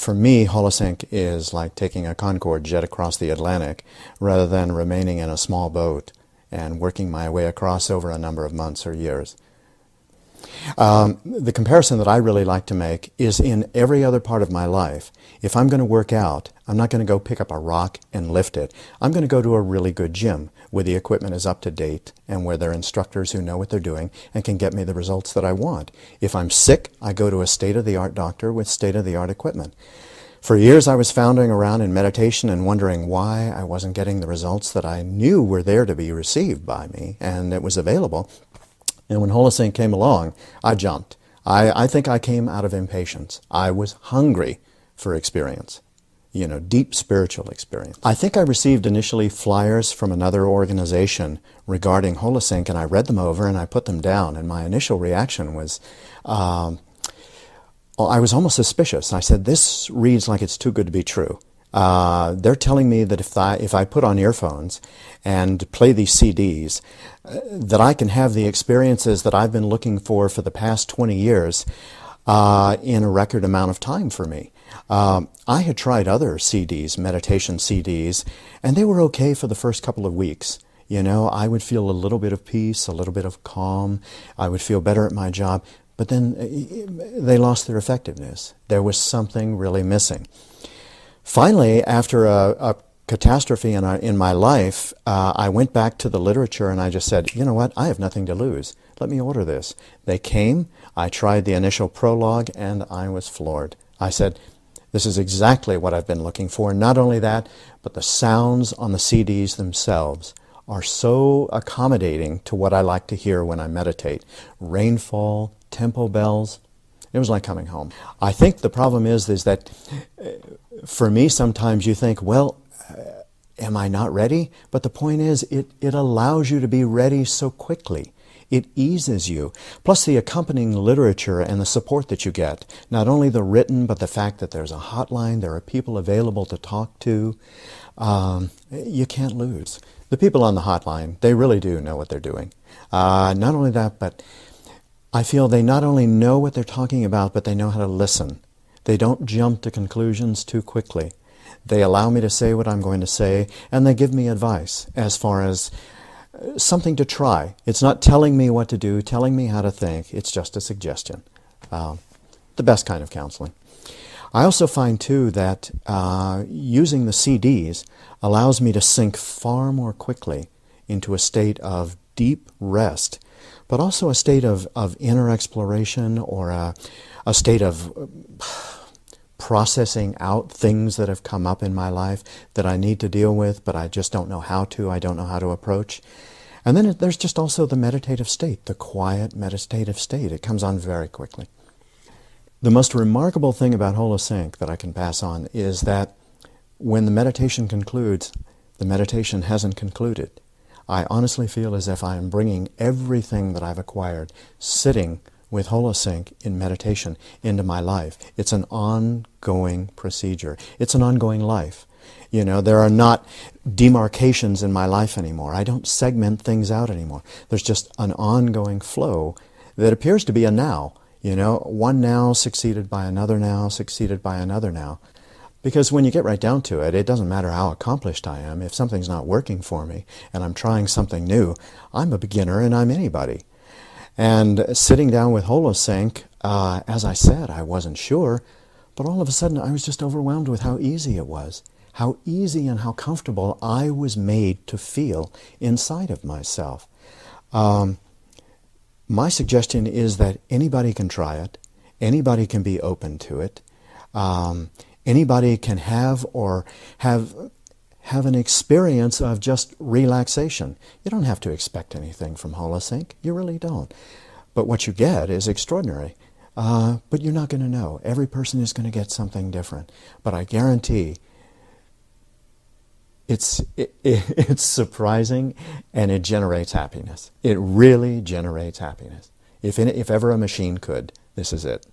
for me, Holosync is like taking a Concorde jet across the Atlantic rather than remaining in a small boat and working my way across over a number of months or years. The comparison that I really like to make is in every other part of my life. If I'm going to work out, I'm not going to go pick up a rock and lift it. I'm going to go to a really good gym where the equipment is up to date and where there are instructors who know what they're doing and can get me the results that I want. If I'm sick, I go to a state-of-the-art doctor with state-of-the-art equipment. For years I was floundering around in meditation and wondering why I wasn't getting the results that I knew were there to be received by me and it was available. And when Holosync came along, I jumped. I think I came out of impatience. I was hungry for experience, deep spiritual experience. I think I received initially flyers from another organization regarding Holosync, and I read them over and I put them down. And my initial reaction was, I was almost suspicious. I said, this reads like it's too good to be true. They're telling me that if I put on earphones and play these CDs, that I can have the experiences that I've been looking for the past 20 years in a record amount of time for me. I had tried other CDs, meditation CDs, and they were okay for the first couple of weeks. I would feel a little bit of peace, a little bit of calm. I would feel better at my job, but then they lost their effectiveness. There was something really missing. Finally, after a catastrophe in my life, I went back to the literature and I just said, you know what, I have nothing to lose. Let me order this. They came, I tried the initial prologue, and I was floored. I said, this is exactly what I've been looking for. Not only that, but the sounds on the CDs themselves are so accommodating to what I like to hear when I meditate. Rainfall, tempo bells. It was like coming home. I think the problem is that for me, sometimes you think, well, am I not ready? But the point is, it allows you to be ready so quickly. It eases you. Plus the accompanying literature and the support that you get. Not only the written, but the fact that there's a hotline, there are people available to talk to. You can't lose. The people on the hotline, they really do know what they're doing. Not only that, but I feel they not only know what they're talking about, but they know how to listen. They don't jump to conclusions too quickly. They allow me to say what I'm going to say, and they give me advice as far as something to try. It's not telling me what to do, telling me how to think. It's just a suggestion. The best kind of counseling. I also find, too, that using the CDs allows me to sink far more quickly into a state of deep rest, but also a state of inner exploration or a state of processing out things that have come up in my life that I need to deal with, but I just don't know how to. I don't know how to approach. And then there's just also the meditative state, the quiet meditative state. It comes on very quickly. The most remarkable thing about Holosync that I can pass on is that when the meditation concludes, the meditation hasn't concluded. I honestly feel as if I am bringing everything that I've acquired, sitting with Holosync in meditation, into my life. It's an ongoing procedure. It's an ongoing life. There are not demarcations in my life anymore. I don't segment things out anymore. There's just an ongoing flow that appears to be a now. One now succeeded by another now, succeeded by another now. Because when you get right down to it, it doesn't matter how accomplished I am. If something's not working for me and I'm trying something new, I'm a beginner and I'm anybody. And sitting down with Holosync, as I said, I wasn't sure, but all of a sudden I was just overwhelmed with how easy it was. How easy and how comfortable I was made to feel inside of myself. My suggestion is that anybody can try it. Anybody can be open to it. Anybody can have an experience of just relaxation. You don't have to expect anything from Holosync. You really don't. But what you get is extraordinary. But you're not going to know. Every person is going to get something different. But I guarantee it's surprising, and it generates happiness. It really generates happiness. If ever a machine could, this is it.